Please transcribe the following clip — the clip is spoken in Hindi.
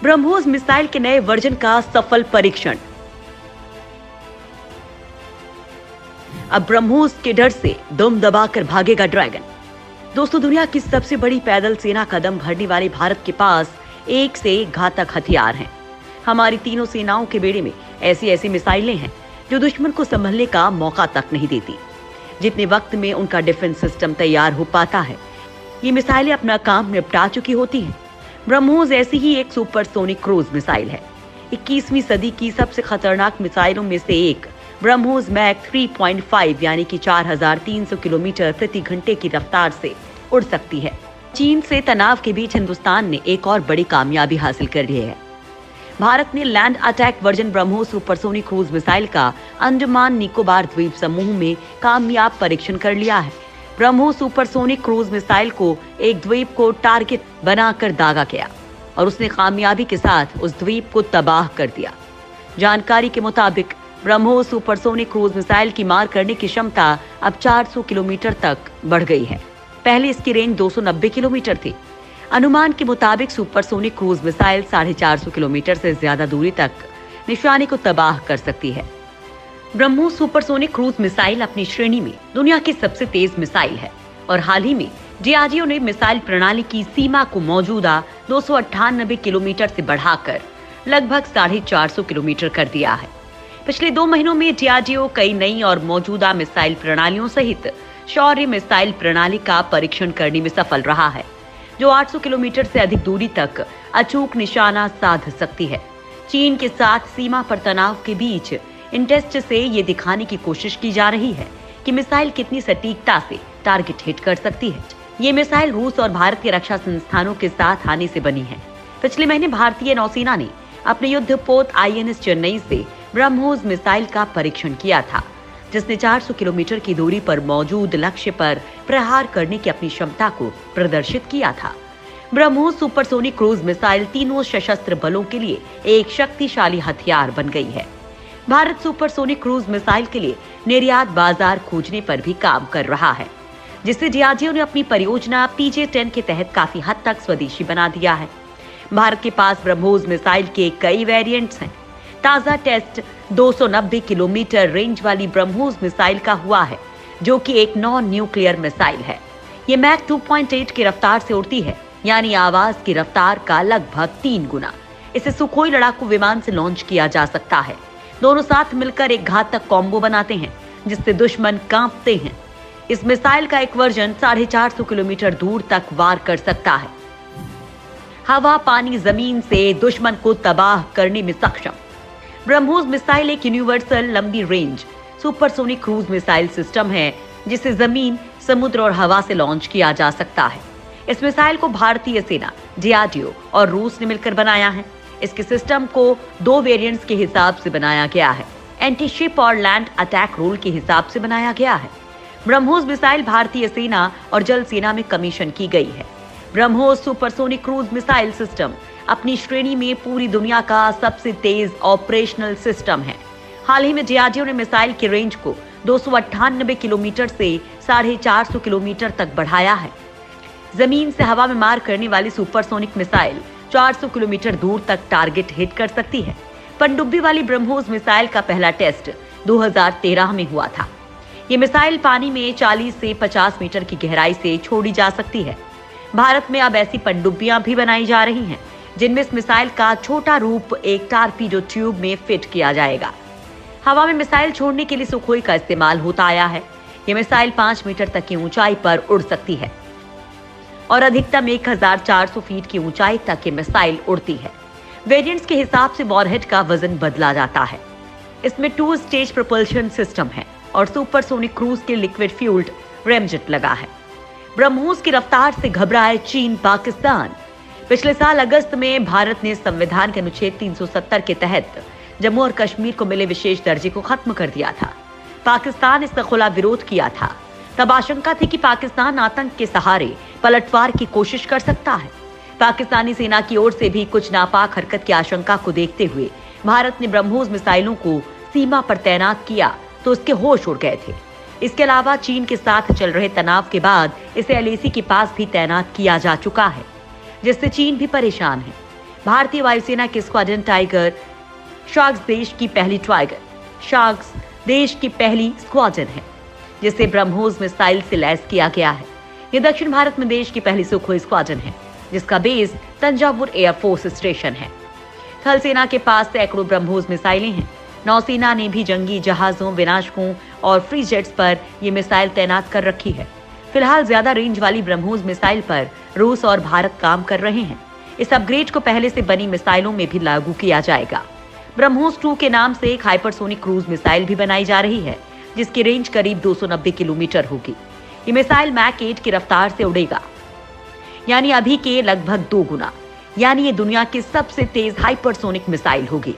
ब्रह्मोस मिसाइल के नए वर्जन का सफल परीक्षण। अब ब्रह्मोस के डर से दुम दबाकर भागेगा ड्रैगन। दोस्तों, दुनिया की सबसे बड़ी पैदल सेना का दम भरने वाले भारत के पास एक से एक घातक हथियार हैं। हमारी तीनों सेनाओं के बेड़े में ऐसी ऐसी मिसाइलें हैं जो दुश्मन को संभलने का मौका तक नहीं देती। जितने वक्त में उनका डिफेंस सिस्टम तैयार हो पाता है, ये मिसाइलें अपना काम निपटा चुकी होती हैं। ब्रह्मोस ऐसी ही एक सुपरसोनिक क्रूज मिसाइल है। 21वीं सदी की सबसे खतरनाक मिसाइलों में से एक ब्रह्मोस मैक 3.5 यानी कि 4300 किलोमीटर प्रति घंटे की रफ्तार से उड़ सकती है। चीन से तनाव के बीच हिंदुस्तान ने एक और बड़ी कामयाबी हासिल कर ली है। भारत ने land attack version BrahMos supersonic cruise missile का अंडमान निकोबार द्वीप समूह में कामयाब परीक्षण कर लिया है। ब्रह्मोस सुपरसोनिक क्रूज मिसाइल को एक द्वीप को टारगेट बनाकर दागा गया और उसने कामयाबी के साथ उस द्वीप को तबाह कर दिया। जानकारी के मुताबिक ब्रह्मोस सुपरसोनिक क्रूज मिसाइल की मार करने की क्षमता अब 400 किलोमीटर तक बढ़ गई है। पहले इसकी रेंज 290 किलोमीटर थी। अनुमान के मुताबिक सुपरसोनिक क्रूज मिसाइल 450 किलोमीटर से ज्यादा दूरी तक निशाने को तबाह कर सकती है। ब्रह्मोस सुपरसोनिक क्रूज मिसाइल अपनी श्रेणी में दुनिया की सबसे तेज मिसाइल है और हाल ही में डीआरडीओ ने मिसाइल प्रणाली की सीमा को मौजूदा 298 किलोमीटर से बढ़ाकर लगभग 450 किलोमीटर कर दिया है। पिछले 2 महीनों में डीआरडीओ कई नई और मौजूदा मिसाइल प्रणालियों सहित शौर्य मिसाइल प्रणाली का परीक्षण करने में सफल रहा है, जो 800 किलोमीटर से अधिक दूरी तक अचूक निशाना साध सकती है। चीन के साथ सीमा पर तनाव के बीच इन टेस्ट से ये दिखाने की कोशिश की जा रही है कि मिसाइल कितनी सटीकता से टारगेट हिट कर सकती है। ये मिसाइल रूस और भारत के रक्षा संस्थानों के साथ आने से बनी है। पिछले महीने भारतीय नौसेना ने अपने युद्धपोत आईएनएस चेन्नई से ब्रह्मोस मिसाइल का परीक्षण किया था, जिसने 400 किलोमीटर की दूरी पर मौजूद लक्ष्य पर प्रहार करने की अपनी क्षमता को प्रदर्शित किया था। ब्रह्मोस सुपरसोनिक क्रूज मिसाइल तीनों सशस्त्र बलों के लिए एक शक्तिशाली हथियार बन गई है। भारत सुपरसोनिक क्रूज मिसाइल के लिए निर्यात बाजार खोजने पर भी काम कर रहा है, जिससे डीआरडीओ ने अपनी परियोजना PJ-10 के तहत काफी हद तक स्वदेशी बना दिया है। भारत के पास ब्रह्मोस मिसाइल के कई वेरिएंट्स हैं। ताजा टेस्ट 290 किलोमीटर रेंज वाली ब्रह्मोस मिसाइल का हुआ है, जो कि एक नॉन न्यूक्लियर मिसाइल है। ये मैक 2.8 की रफ्तार से उड़ती है, यानी आवाज की रफ्तार का लगभग 3 गुना। इसे सुखोई लड़ाकू विमान से लॉन्च किया जा सकता है। दोनों साथ मिलकर एक घातक कॉम्बो बनाते हैं, जिससे दुश्मन कांपते हैं। इस मिसाइल का एक वर्जन 450 किलोमीटर दूर तक वार कर सकता है। हवा, पानी, जमीन से दुश्मन को तबाह करने में सक्षम। ब्रह्मोस मिसाइल एक यूनिवर्सल लंबी range supersonic cruise missile system है, जिसे जमीन, समुद्र और हवा से लॉन्च किया जा सकता है। इस मिसाइल को भारतीय सेना, डीआरडीओ और रूस ने मिलकर बनाया है। इसके सिस्टम को 2 वेरिएंट्स के हिसाब से बनाया गया है। एंटी शिप और लैंड अटैक रोल के हिसाब से बनाया गया है। ब्रह्मोस मिसाइल भारतीय सेना और जल सेना में कमीशन की गई है। BrahMos supersonic cruise missile system अपनी श्रेणी में पूरी दुनिया का सबसे तेज ऑपरेशनल सिस्टम है। हाल ही में डीआरडीओ ने मिसाइल की रेंज को 298 किलोमीटर से 450 किलोमीटर तक बढ़ाया है। जमीन से हवा में मार करने वाली सुपरसोनिक मिसाइल 400 किलोमीटर दूर तक टारगेट हिट कर सकती है। पनडुब्बी वाली ब्रह्मोस मिसाइल का पहला टेस्ट 2013 में हुआ था। ये मिसाइल पानी में 40 से 50 मीटर की गहराई से छोड़ी जा सकती है। भारत में अब ऐसी पनडुब्बियां भी बनाई जा रही हैं, जिनमें इस मिसाइल का छोटा रूप एक टारपीडो ट्यूब में फिट किया जाएगा। हवा में मिसाइल छोड़ने के लिए सुखोई का इस्तेमाल होता आया है। ये मिसाइल 5 मीटर तक की ऊंचाई पर उड़ सकती है और अधिकतम 1400 फीट की ऊंचाई तक ये मिसाइल उड़ती है। वेरिएंट्स के हिसाब से वॉरहेड का वजन बदला जाता है। इसमें 2 स्टेज प्रोपल्शन सिस्टम है और सुपरसोनिक क्रूज के लिक्विड फ्यूल्ड रेमजेट लगा है। ब्रह्मोस की रफ्तार से घबराए चीन, पाकिस्तान। पिछले साल अगस्त में भारत ने संविधान के अनुच्छेद 370 के तहत जम्मू और कश्मीर को मिले विशेष दर्जे को खत्म कर दिया था। पाकिस्तान इसका खुला विरोध किया था। तब आशंका थी कि पाकिस्तान आतंक के सहारे पलटवार की कोशिश कर सकता है। पाकिस्तानी सेना की ओर से भी कुछ नापाक हरकत की आशंका को देखते हुए भारत ने ब्रह्मोस मिसाइलों को सीमा पर तैनात किया तो उसके होश उड़ गए थे। इसके अलावा चीन के साथ चल रहे तनाव के बाद इसे LAC के पास भी तैनात किया जा चुका है, जिससे चीन भी परेशान है। भारतीय वायुसेना की स्क्वाड्रन टाइगर शार्क्स देश की पहली स्क्वाड्रन है जिसे ब्रह्मोस मिसाइल से लैस किया गया है। ये दक्षिण भारत में देश की पहली सुखोई स्क्वाड्रन है जिसका बेस तंजावुर एयरफोर्स स्टेशन है। थल सेना के पास सैकड़ों ब्रह्मोस मिसाइलें हैं। नौसेना ने भी जंगी जहाजों, विनाशकों और फ्री जेट्स पर ये मिसाइल तैनात कर रखी है। फिलहाल ज्यादा रेंज वाली ब्रह्मोस मिसाइल पर रूस और भारत काम कर रहे हैं। इस अपग्रेड को पहले से बनी मिसाइलों में भी लागू किया जाएगा। ब्रह्मोस 2 के नाम से एक हाइपरसोनिक क्रूज मिसाइल भी बनाई जा रही है जिसकी रेंज करीब 290 किलोमीटर होगी। ये मिसाइल मैक 8 की रफ्तार से उड़ेगा, यानी अभी के लगभग 2 गुना। यानी ये दुनिया की सबसे तेज हाइपरसोनिक मिसाइल होगी।